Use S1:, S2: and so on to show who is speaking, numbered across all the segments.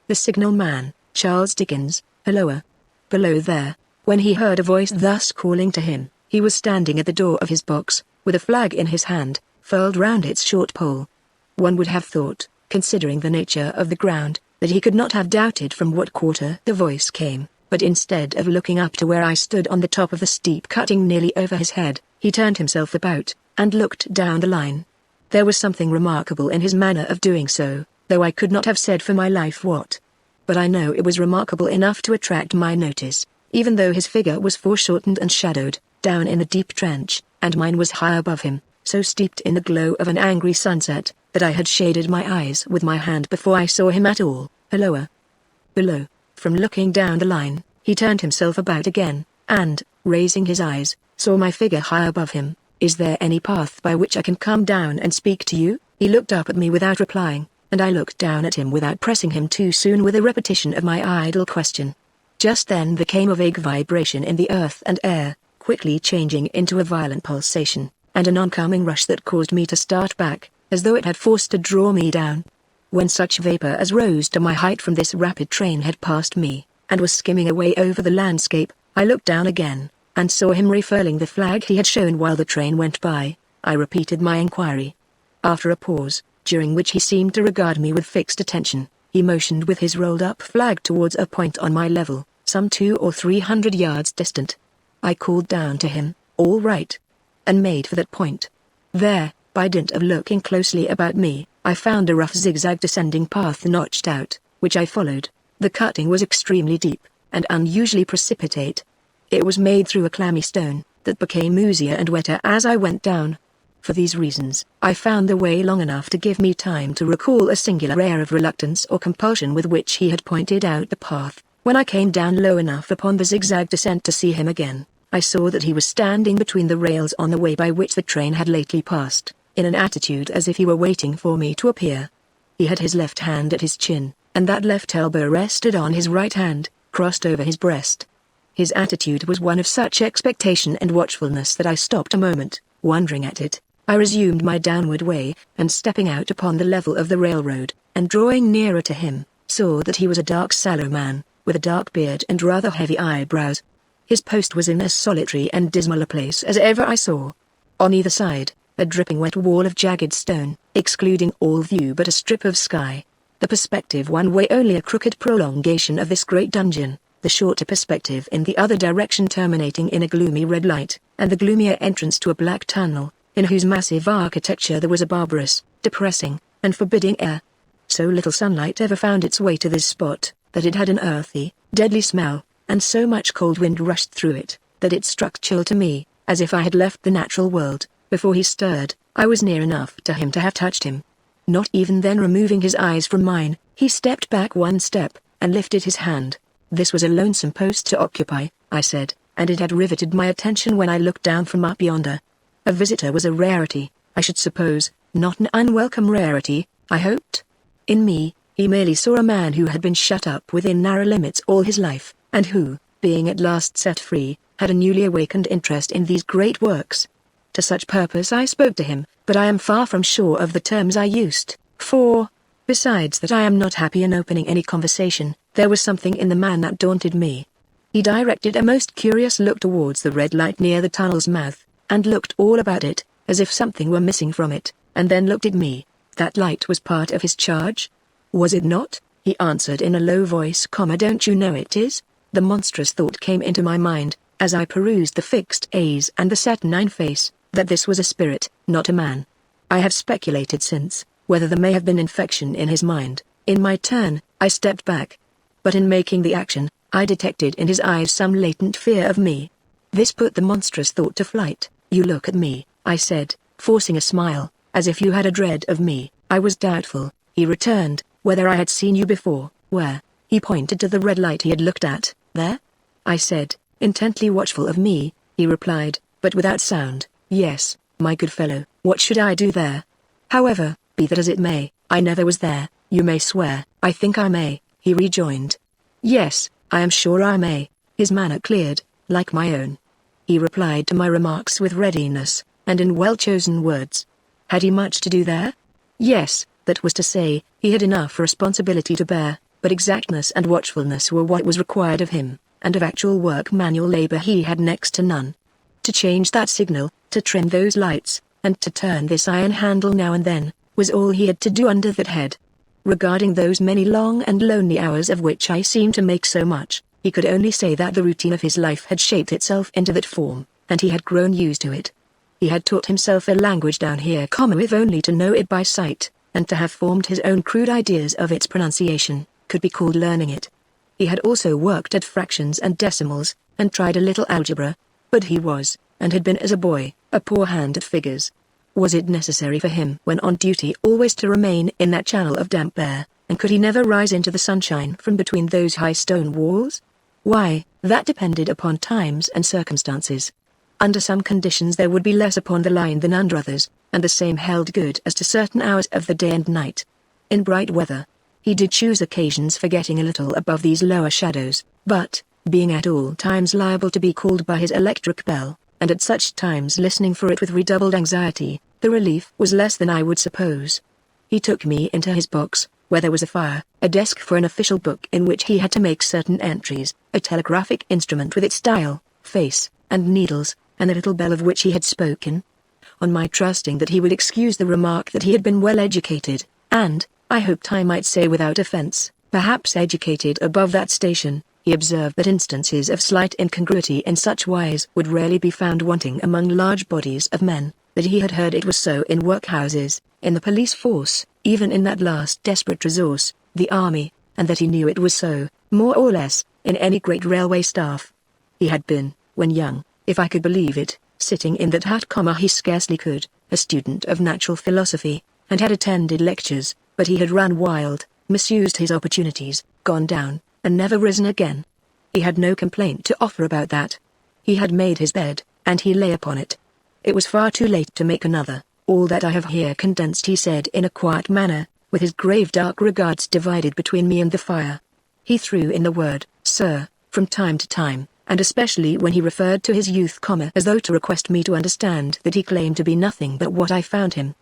S1: The signal man, Charles Dickens, helloa. Below there. When he heard a voice thus calling to him, he was standing at the door of his box, with a flag in his hand, furled round its short pole. One would have thought, considering the nature of the ground, that he could not have doubted from what quarter the voice came, but instead of looking up to where I stood on the top of the steep cutting nearly over his head, he turned himself about, and looked down the line. There was something remarkable in his manner of doing so, though I could not have said for my life what. But I know it was remarkable enough to attract my notice, even though his figure was foreshortened and shadowed, down in the deep trench, and mine was high above him, so steeped in the glow of an angry sunset, that I had shaded my eyes with my hand before I saw him at all. Helloa. Below, from looking down the line, he turned himself about again, and, raising his eyes, saw my figure high above him. Is there any path by which I can come down and speak to you? He looked up at me without replying, and I looked down at him without pressing him too soon with a repetition of my idle question. Just then there came a vague vibration in the earth and air, quickly changing into a violent pulsation, and an oncoming rush that caused me to start back, as though it had forced to draw me down. When such vapor as rose to my height from this rapid train had passed me, and was skimming away over the landscape, I looked down again, and saw him refurling the flag he had shown while the train went by. I repeated my inquiry. After a pause, during which he seemed to regard me with fixed attention, he motioned with his rolled-up flag towards a point on my level, some 200 or 300 yards distant. I called down to him, "All right," and made for that point. There, by dint of looking closely about me, I found a rough zigzag descending path notched out, which I followed. The cutting was extremely deep, and unusually precipitate. It was made through a clammy stone, that became oozier and wetter as I went down. For these reasons, I found the way long enough to give me time to recall a singular air of reluctance or compulsion with which he had pointed out the path. When I came down low enough upon the zigzag descent to see him again, I saw that he was standing between the rails on the way by which the train had lately passed, in an attitude as if he were waiting for me to appear. He had his left hand at his chin, and that left elbow rested on his right hand, crossed over his breast. His attitude was one of such expectation and watchfulness that I stopped a moment, wondering at it. I resumed my downward way, and stepping out upon the level of the railroad, and drawing nearer to him, saw that he was a dark sallow man, with a dark beard and rather heavy eyebrows. His post was in as solitary and dismal a place as ever I saw. On either side, a dripping wet wall of jagged stone, excluding all view but a strip of sky. The perspective one way only a crooked prolongation of this great dungeon, the shorter perspective in the other direction terminating in a gloomy red light, and the gloomier entrance to a black tunnel, in whose massive architecture there was a barbarous, depressing, and forbidding air. So little sunlight ever found its way to this spot, that it had an earthy, deadly smell, and so much cold wind rushed through it, that it struck chill to me, as if I had left the natural world. Before he stirred, I was near enough to him to have touched him. Not even then removing his eyes from mine, he stepped back one step, and lifted his hand. This was a lonesome post to occupy, I said, and it had riveted my attention when I looked down from up yonder. A visitor was a rarity, I should suppose, not an unwelcome rarity, I hoped. In me, he merely saw a man who had been shut up within narrow limits all his life, and who, being at last set free, had a newly awakened interest in these great works. To such purpose I spoke to him, but I am far from sure of the terms I used, for, besides that I am not happy in opening any conversation, there was something in the man that daunted me. He directed a most curious look towards the red light near the tunnel's mouth, and looked all about it, as if something were missing from it, and then looked at me. That light was part of his charge? Was it not? He answered in a low voice, "Don't you know it is?" The monstrous thought came into my mind, as I perused the fixed A's and the saturnine face, that this was a spirit, not a man. I have speculated since, whether there may have been infection in his mind. In my turn, I stepped back. But in making the action, I detected in his eyes some latent fear of me. This put the monstrous thought to flight. "You look at me," I said, forcing a smile, "as if you had a dread of me." I was doubtful, he returned, whether I had seen you before. Where? He pointed to the red light he had looked at. "There?" I said, intently watchful of me. He replied, but without sound, "Yes, my good fellow, what should I do there? However, be that as it may, I never was there." "You may swear." "I think I may," he rejoined. "Yes, I am sure I may." His manner cleared, like my own. He replied to my remarks with readiness, and in well-chosen words. Had he much to do there? Yes, that was to say, he had enough responsibility to bear. but exactness and watchfulness were what was required of him, and of actual work manual labor he had next to none. To change that signal, to trim those lights, and to turn this iron handle now and then, was all he had to do under that head. Regarding those many long and lonely hours of which I seemed to make so much, he could only say that the routine of his life had shaped itself into that form, and he had grown used to it. He had taught himself a language down here, if only to know it by sight, and to have formed his own crude ideas of its pronunciation, could be called learning it. He had also worked at fractions and decimals, and tried a little algebra, but he was, and had been as a boy, a poor hand at figures. Was it necessary for him when on duty always to remain in that channel of damp air, and could he never rise into the sunshine from between those high stone walls? Why, that depended upon times and circumstances. Under some conditions there would be less upon the line than under others, and the same held good as to certain hours of the day and night. In bright weather, he did choose occasions for getting a little above these lower shadows, but, being at all times liable to be called by his electric bell, and at such times listening for it with redoubled anxiety, the relief was less than I would suppose. He took me into his box, where there was a fire, a desk for an official book in which he had to make certain entries, a telegraphic instrument with its dial, face, and needles, and the little bell of which he had spoken. On my trusting that he would excuse the remark that he had been well educated, and, I hoped I might say without offence, perhaps educated above that station, he observed that instances of slight incongruity in such wise would rarely be found wanting among large bodies of men, that he had heard it was so in workhouses, in the police force, even in that last desperate resource, the army, and that he knew it was so, more or less, in any great railway staff. He had been, when young, if I could believe it, sitting in that hut, he scarcely could, a student of natural philosophy, and had attended lectures, but he had run wild, misused his opportunities, gone down, and never risen again. He had no complaint to offer about that. He had made his bed, and he lay upon it. It was far too late to make another. All that I have here condensed he said in a quiet manner, with his grave dark regards divided between me and the fire. He threw in the word, sir, from time to time, and especially when he referred to his youth, as though to request me to understand that he claimed to be nothing but what I found him.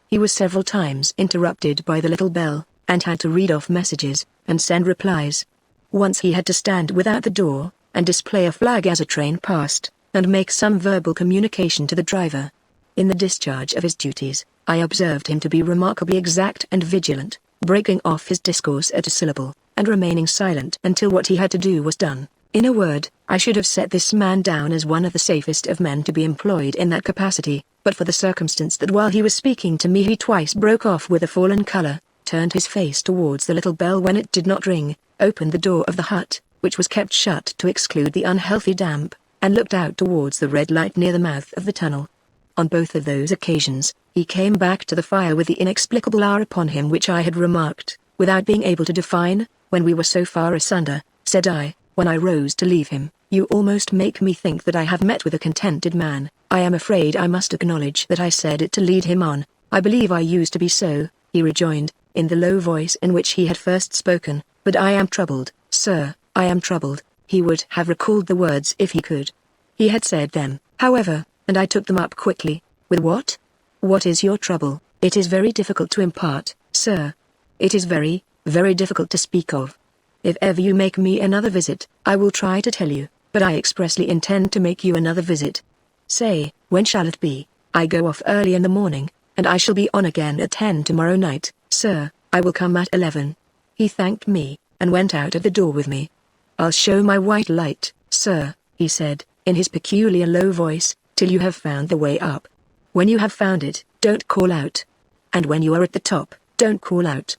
S1: He was several times interrupted by the little bell, and had to read off messages, and send replies. Once he had to stand without the door, and display a flag as a train passed, and make some verbal communication to the driver. In the discharge of his duties, I observed him to be remarkably exact and vigilant, breaking off his discourse at a syllable, and remaining silent until what he had to do was done. In a word, I should have set this man down as one of the safest of men to be employed in that capacity, but for the circumstance that while he was speaking to me he twice broke off with a fallen color, turned his face towards the little bell when it did not ring, opened the door of the hut, which was kept shut to exclude the unhealthy damp, and looked out towards the red light near the mouth of the tunnel. On both of those occasions, he came back to the fire with the inexplicable hour upon him which I had remarked, without being able to define. When we were so far asunder, said I, when I rose to leave him, you almost make me think that I have met with a contented man. I am afraid I must acknowledge that I said it to lead him on. I believe I used to be so, he rejoined, in the low voice in which he had first spoken, but I am troubled, sir, I am troubled. He would have recalled the words if he could. He had said them, however, and I took them up quickly. With what? What is your trouble? It is very difficult to impart, sir. It is very, very difficult to speak of. If ever you make me another visit, I will try to tell you, but I expressly intend to make you another visit. Say, when shall it be? I go off early in the morning, and I shall be on again at 10 tomorrow night, sir. I will come at 11. He thanked me, and went out at the door with me. I'll show my white light, sir, he said, in his peculiar low voice, till you have found the way up. When you have found it, don't call out. And when you are at the top, don't call out.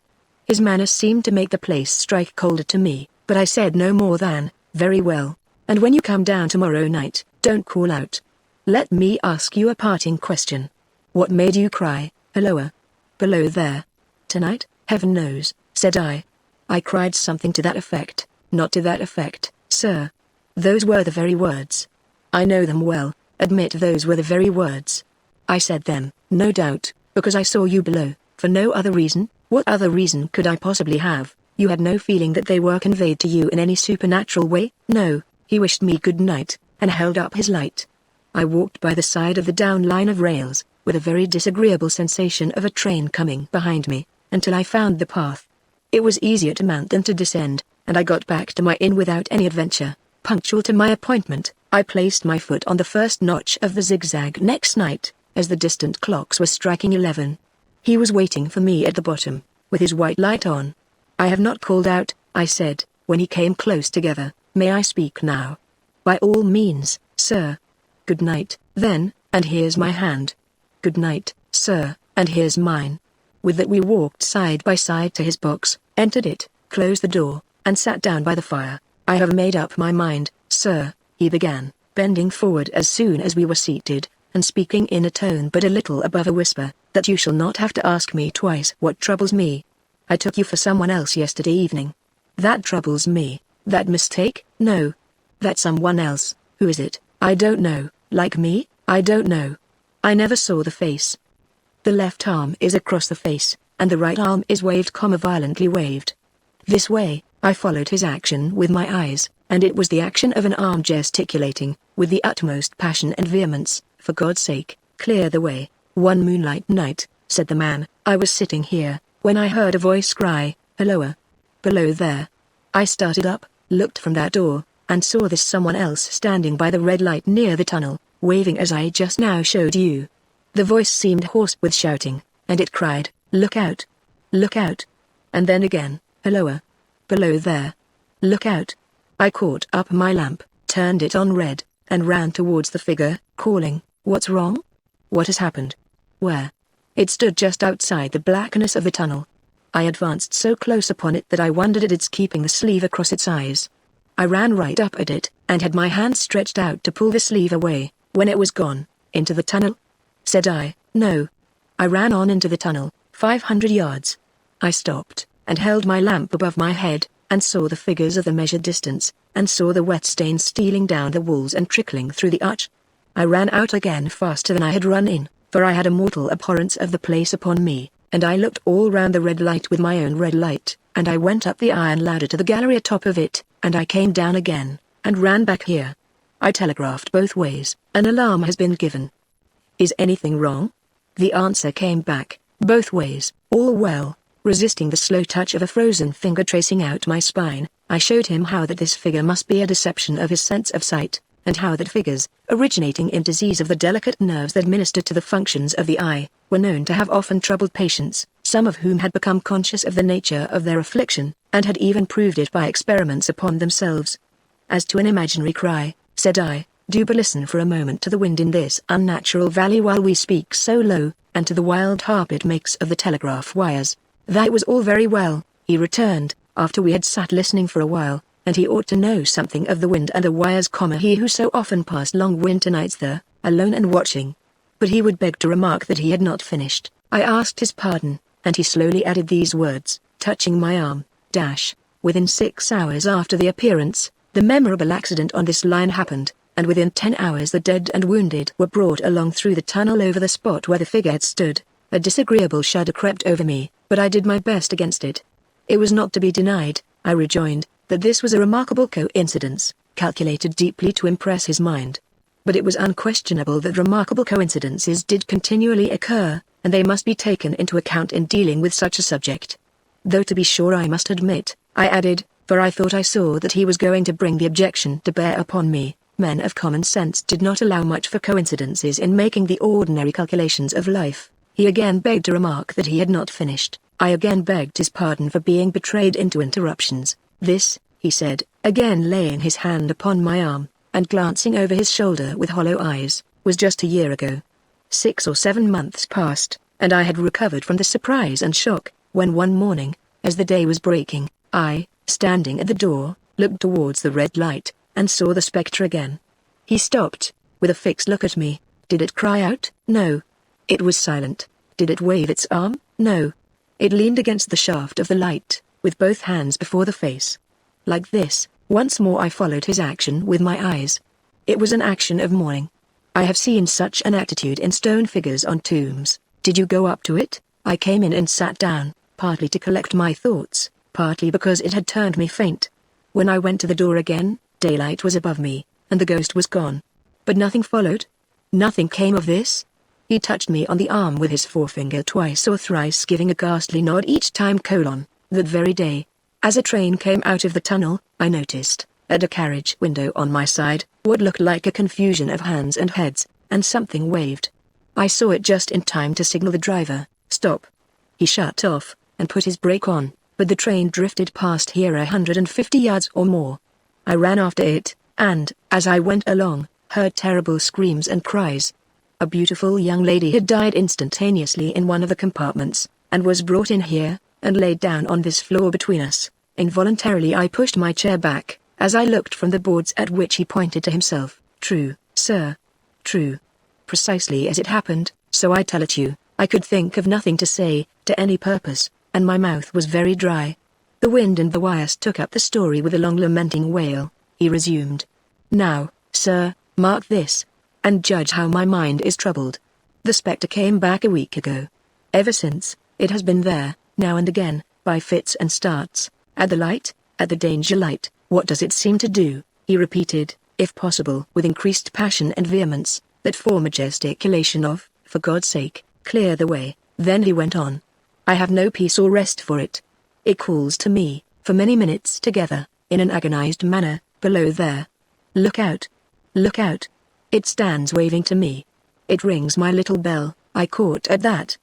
S1: His manner seemed to make the place strike colder to me, but I said no more than, very well. And when you come down tomorrow night, don't call out. Let me ask you a parting question. What made you cry, Halloa? Below there? Tonight, heaven knows, said I. I cried something to that effect. Not to that effect, sir. Those were the very words. I know them well, admit those were the very words. I said them, no doubt, because I saw you below, for no other reason. What other reason could I possibly have? You had no feeling that they were conveyed to you in any supernatural way? No. He wished me good night, and held up his light. I walked by the side of the down line of rails, with a very disagreeable sensation of a train coming behind me, until I found the path. It was easier to mount than to descend, and I got back to my inn without any adventure. Punctual to my appointment, I placed my foot on the first notch of the zigzag next night, as the distant clocks were striking 11. He was waiting for me at the bottom, with his white light on. "I have not called out," I said, when he came close together. "May I speak now?" "By all means, sir." "Good night, then, and here's my hand." "Good night, sir, and here's mine." With that we walked side by side to his box, entered it, closed the door, and sat down by the fire. "I have made up my mind, sir," he began, bending forward as soon as we were seated, and speaking in a tone but a little above a whisper, "that you shall not have to ask me twice what troubles me. I took you for someone else yesterday evening. That troubles me. That mistake? No. That someone else, who is it? I don't know. Like me? I don't know. I never saw the face. The left arm is across the face, and the right arm is waved, violently waved. This way." I followed his action with my eyes, and it was the action of an arm gesticulating, with the utmost passion and vehemence. "For God's sake, clear the way." "One moonlight night," said the man, "I was sitting here, when I heard a voice cry, 'Helloa! Below there.' I started up, looked from that door, and saw this someone else standing by the red light near the tunnel, waving as I just now showed you. The voice seemed hoarse with shouting, and it cried, 'Look out! Look out!' And then again, 'Helloa! Below there! Look out!' I caught up my lamp, turned it on red, and ran towards the figure, calling, 'What's wrong? What has happened? Where?' It stood just outside the blackness of the tunnel. I advanced so close upon it that I wondered at its keeping the sleeve across its eyes. I ran right up at it, and had my hand stretched out to pull the sleeve away, when it was gone. 'Into the tunnel?' said I. 'No.' I ran on into the tunnel, 500 yards. I stopped, and held my lamp above my head, and saw the figures of the measured distance, and saw the wet stains stealing down the walls and trickling through the arch. I ran out again faster than I had run in, for I had a mortal abhorrence of the place upon me, and I looked all round the red light with my own red light, and I went up the iron ladder to the gallery atop of it, and I came down again, and ran back here. I telegraphed both ways, 'An alarm has been given.' Is anything wrong?" The answer came back, "Both ways, all well." Resisting the slow touch of a frozen finger tracing out my spine, I showed him how that this figure must be a deception of his sense of sight, and how that figures, originating in disease of the delicate nerves that minister to the functions of the eye, were known to have often troubled patients, some of whom had become conscious of the nature of their affliction, and had even proved it by experiments upon themselves. "As to an imaginary cry," said I, "do but listen for a moment to the wind in this unnatural valley while we speak so low, and to the wild harp it makes of the telegraph wires." "That was all very well," he returned, after we had sat listening for a while, "and he ought to know something of the wind and the wires, he who so often passed long winter nights there, alone and watching." But he would beg to remark that he had not finished. I asked his pardon, and he slowly added these words, touching my arm, "Within 6 hours after the appearance, the memorable accident on this line happened, and within 10 hours the dead and wounded were brought along through the tunnel over the spot where the figure had stood." A disagreeable shudder crept over me, but I did my best against it. "It was not to be denied," I rejoined, "that this was a remarkable coincidence, calculated deeply to impress his mind. But it was unquestionable that remarkable coincidences did continually occur, and they must be taken into account in dealing with such a subject. Though to be sure I must admit," I added, for I thought I saw that he was going to bring the objection to bear upon me, "men of common sense did not allow much for coincidences in making the ordinary calculations of life." He again begged to remark that he had not finished. I again begged his pardon for being betrayed into interruptions. "This," he said, again laying his hand upon my arm, and glancing over his shoulder with hollow eyes, "was just a year ago. 6 or 7 months passed, and I had recovered from the surprise and shock, when one morning, as the day was breaking, I, standing at the door, looked towards the red light, and saw the spectre again." He stopped, with a fixed look at me. "Did it cry out?" "No." "It was silent." "Did it wave its arm?" "No." "It leaned against the shaft of the light, with both hands before the face. Like this." Once more I followed his action with my eyes. It was an action of mourning. I have seen such an attitude in stone figures on tombs. "Did you go up to it?" I came in and sat down, partly to collect my thoughts, partly because it had turned me faint. When I went to the door again, daylight was above me, and the ghost was gone. But nothing followed? Nothing came of this? He touched me on the arm with his forefinger twice or thrice, giving a ghastly nod each time. That very day, as a train came out of the tunnel, I noticed, at a carriage window on my side, what looked like a confusion of hands and heads, and something waved. I saw it just in time to signal the driver, "Stop." He shut off, and put his brake on, but the train drifted past here 150 yards or more. I ran after it, and, as I went along, heard terrible screams and cries. A beautiful young lady had died instantaneously in one of the compartments, and was brought in here, and laid down on this floor between us. Involuntarily I pushed my chair back, as I looked from the boards at which he pointed to himself. "True, sir. True. Precisely as it happened, so I tell it you." I could think of nothing to say, to any purpose, and my mouth was very dry. The wind and the wires took up the story with a long lamenting wail. He resumed. "Now, sir, mark this, and judge how my mind is troubled. The spectre came back a week ago. Ever since, it has been there, now and again, by fits and starts, at the light, at the danger light. What does it seem to do?" he repeated, if possible with increased passion and vehemence, that former gesticulation of, "For God's sake, clear the way." Then he went on. "I have no peace or rest for it. It calls to me, for many minutes together, in an agonized manner, below there. Look out! Look out! It stands waving to me. It rings my little bell." I caught at that.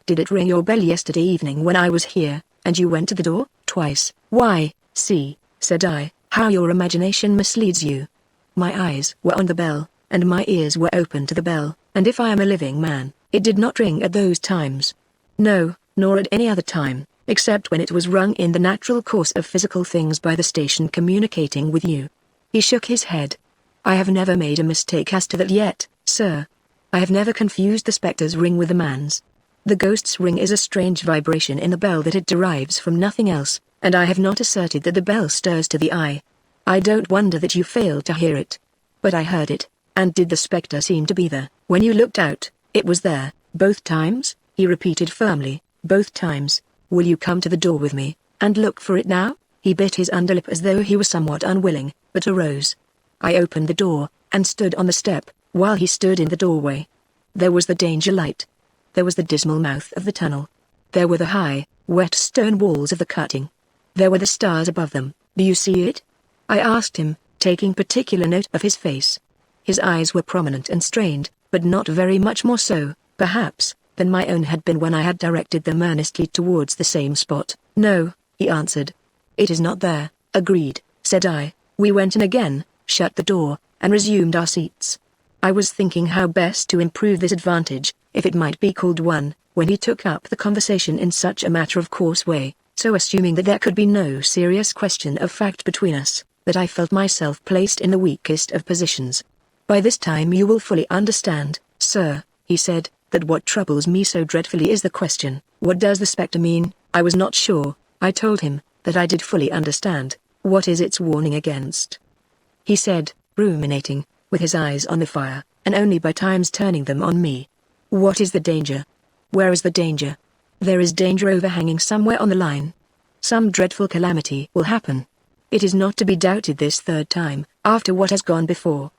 S1: "Did it ring your bell yesterday evening when I was here, and you went to the door?" "Twice." "Why, see," said I, "how your imagination misleads you. My eyes were on the bell, and my ears were open to the bell, and if I am a living man, it did not ring at those times. No, nor at any other time, except when it was rung in the natural course of physical things by the station communicating with you." He shook his head. "I have never made a mistake as to that yet, sir. I have never confused the spectre's ring with the man's. The ghost's ring is a strange vibration in the bell that it derives from nothing else, and I have not asserted that the bell stirs to the eye. I don't wonder that you failed to hear it. But I heard it, and did the spectre seem to be there? When you looked out, it was there, both times?" he repeated firmly. "Both times. Will you come to the door with me, and look for it now?" He bit his underlip as though he was somewhat unwilling, but arose. I opened the door, and stood on the step, while he stood in the doorway. There was the danger light. There was the dismal mouth of the tunnel. There were the high, wet stone walls of the cutting. There were the stars above them. "Do you see it?" I asked him, taking particular note of his face. His eyes were prominent and strained, but not very much more so, perhaps, than my own had been when I had directed them earnestly towards the same spot. "No," he answered. "It is not there." "Agreed," said I. We went in again, shut the door, and resumed our seats. I was thinking how best to improve this advantage, if it might be called one, when he took up the conversation in such a matter-of-course way, so assuming that there could be no serious question of fact between us, that I felt myself placed in the weakest of positions. "By this time you will fully understand, sir," he said, "that what troubles me so dreadfully is the question, what does the spectre mean?" I was not sure. I told him that I did fully understand. "What is its warning against?" he said, ruminating, with his eyes on the fire, and only by times turning them on me. "What is the danger? Where is the danger?" "There is danger overhanging somewhere on the line. Some dreadful calamity will happen. It is not to be doubted this third time, after what has gone before.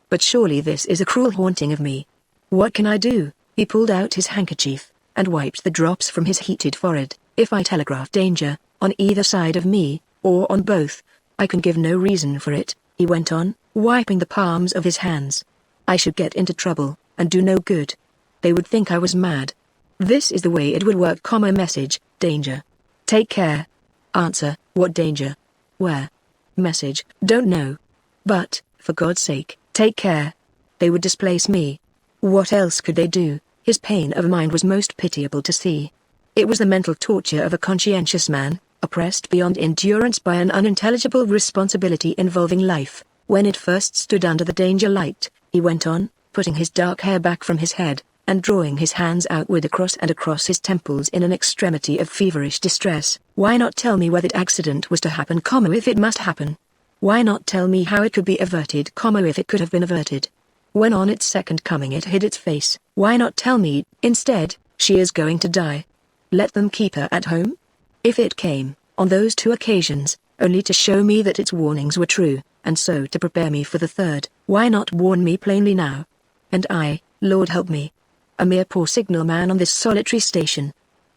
S1: But surely this is a cruel haunting of me. What can I do?" He pulled out his handkerchief, and wiped the drops from his heated forehead. "If I telegraph danger, on either side of me, or on both, I can give no reason for it," he went on, wiping the palms of his hands. "I should get into trouble, and do no good. They would think I was mad. This is the way it would work. Message, danger. Take care. Answer, what danger? Where? Message, don't know. But, for God's sake, take care. They would displace me. What else could they do?" His pain of mind was most pitiable to see. It was the mental torture of a conscientious man, oppressed beyond endurance by an unintelligible responsibility involving life. "When it first stood under the danger light," he went on, putting his dark hair back from his head, and drawing his hands outward across and across his temples in an extremity of feverish distress, "why not tell me where that accident was to happen, if it must happen? Why not tell me how it could be averted, if it could have been averted? When on its second coming it hid its face, why not tell me, instead, she is going to die? Let them keep her at home? If it came, on those two occasions, only to show me that its warnings were true, and so to prepare me for the third, why not warn me plainly now? And I, Lord help me, a mere poor signal man on this solitary station.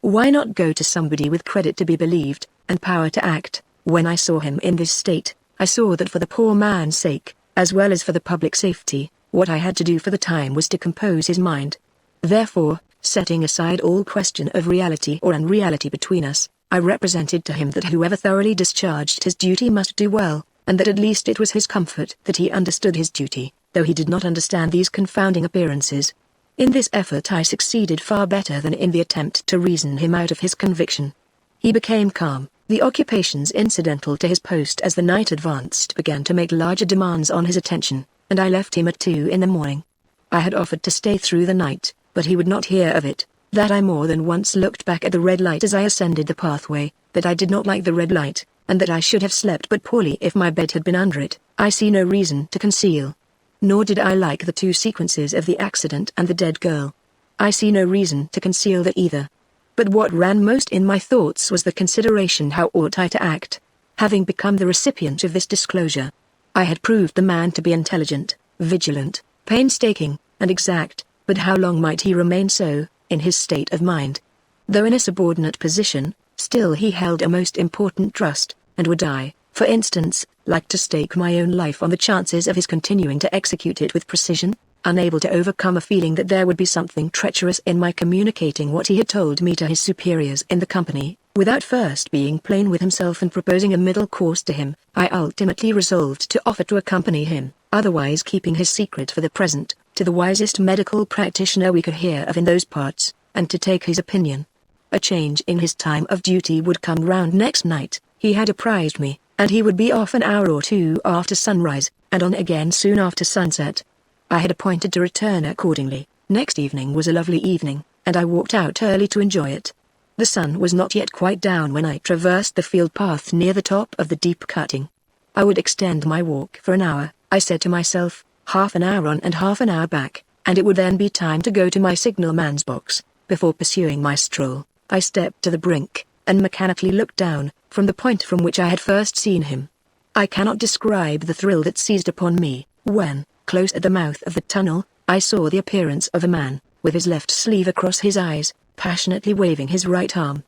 S1: Why not go to somebody with credit to be believed, and power to act? When I saw him in this state, I saw that for the poor man's sake, as well as for the public safety, what I had to do for the time was to compose his mind. Therefore, setting aside all question of reality or unreality between us, I represented to him that whoever thoroughly discharged his duty must do well, and that at least it was his comfort that he understood his duty, though he did not understand these confounding appearances. In this effort I succeeded far better than in the attempt to reason him out of his conviction. He became calm. The occupations incidental to his post as the night advanced began to make larger demands on his attention, and I left him at 2 in the morning. I had offered to stay through the night, but he would not hear of it. That I more than once looked back at the red light as I ascended the pathway, that I did not like the red light, and that I should have slept but poorly if my bed had been under it, I see no reason to conceal. Nor did I like the 2 sequences of the accident and the dead girl. I see no reason to conceal that either. But what ran most in my thoughts was the consideration how ought I to act. Having become the recipient of this disclosure, I had proved the man to be intelligent, vigilant, painstaking, and exact, but how long might he remain so, in his state of mind? Though in a subordinate position, still he held a most important trust, and would I, for instance, like to stake my own life on the chances of his continuing to execute it with precision, unable to overcome a feeling that there would be something treacherous in my communicating what he had told me to his superiors in the company, without first being plain with himself and proposing a middle course to him, I ultimately resolved to offer to accompany him, otherwise keeping his secret for the present, to the wisest medical practitioner we could hear of in those parts, and to take his opinion. A change in his time of duty would come round next night, he had apprised me, and he would be off an hour or 2 after sunrise, and on again soon after sunset. I had appointed to return accordingly. Next evening was a lovely evening, and I walked out early to enjoy it. The sun was not yet quite down when I traversed the field path near the top of the deep cutting. I would extend my walk for an hour, I said to myself, half an hour on and half an hour back, and it would then be time to go to my signalman's box. Before pursuing my stroll, I stepped to the brink, and mechanically looked down, from the point from which I had first seen him. I cannot describe the thrill that seized upon me, when, close at the mouth of the tunnel, I saw the appearance of a man, with his left sleeve across his eyes, passionately waving his right arm.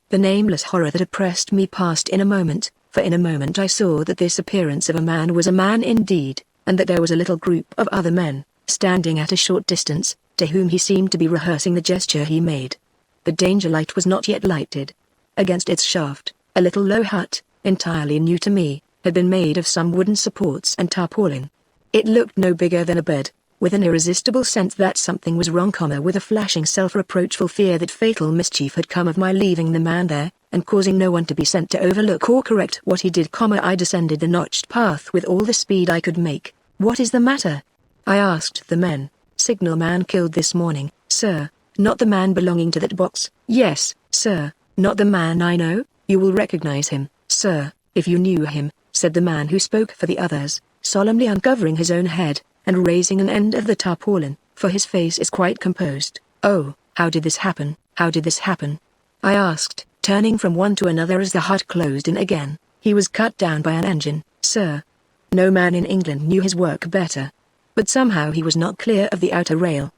S1: The nameless horror that oppressed me passed in a moment, for in a moment I saw that this appearance of a man was a man indeed, and that there was a little group of other men, standing at a short distance, to whom he seemed to be rehearsing the gesture he made. The danger light was not yet lighted. Against its shaft, a little low hut, entirely new to me, had been made of some wooden supports and tarpaulin. It looked no bigger than a bed, with an irresistible sense that something was wrong, with a flashing self-reproachful fear that fatal mischief had come of my leaving the man there, and causing no one to be sent to overlook or correct what he did, I descended the notched path with all the speed I could make. "What is the matter?" I asked the men. "Signalman killed this morning, sir." "Not the man belonging to that box?" "Yes, sir." "Not the man I know?" "You will recognize him, sir, if you knew him," said the man who spoke for the others, solemnly uncovering his own head, and raising an end of the tarpaulin, for his face is quite composed. "Oh, how did this happen? How did this happen?" I asked, turning from one to another as the hut closed in again. "He was cut down by an engine, sir." No man in England knew his work better. But somehow he was not clear of the outer rail.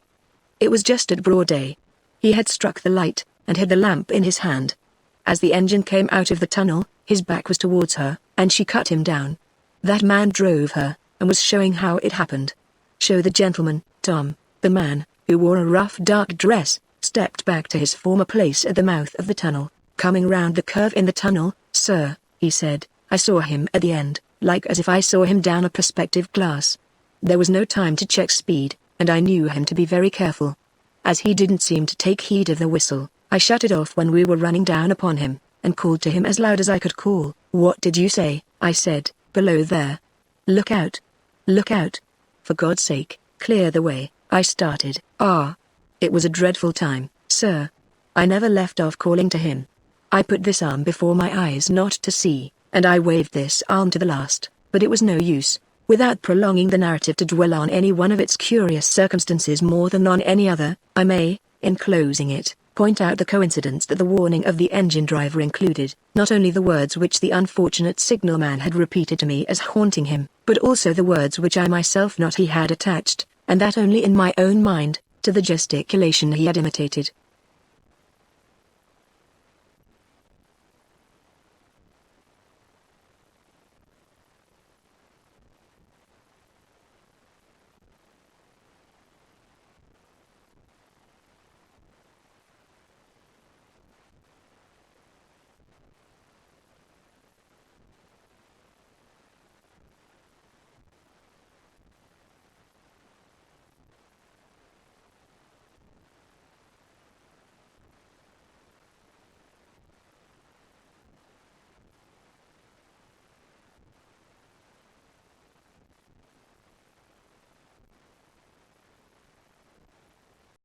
S1: It was just at broad day. He had struck the light, and had the lamp in his hand. As the engine came out of the tunnel, his back was towards her, and she cut him down. That man drove her, and was showing how it happened. "Show the gentleman, Tom." The man, who wore a rough dark dress, stepped back to his former place at the mouth of the tunnel. "Coming round the curve in the tunnel, sir," he said. "I saw him at the end, like as if I saw him down a perspective glass. There was no time to check speed, and I knew him to be very careful. As he didn't seem to take heed of the whistle, I shut it off when we were running down upon him, and called to him as loud as I could call." "What did you say?" I said. "Below there. Look out. Look out. For God's sake, clear the way." I started. It was a dreadful time, sir. I never left off calling to him. I put this arm before my eyes not to see, and I waved this arm to the last, but it was no use. Without prolonging the narrative to dwell on any one of its curious circumstances more than on any other, I may, in closing it, point out the coincidence that the warning of the engine driver included, not only the words which the unfortunate signalman had repeated to me as haunting him, but also the words which I myself not he had attached, and that only in my own mind, to the gesticulation he had imitated.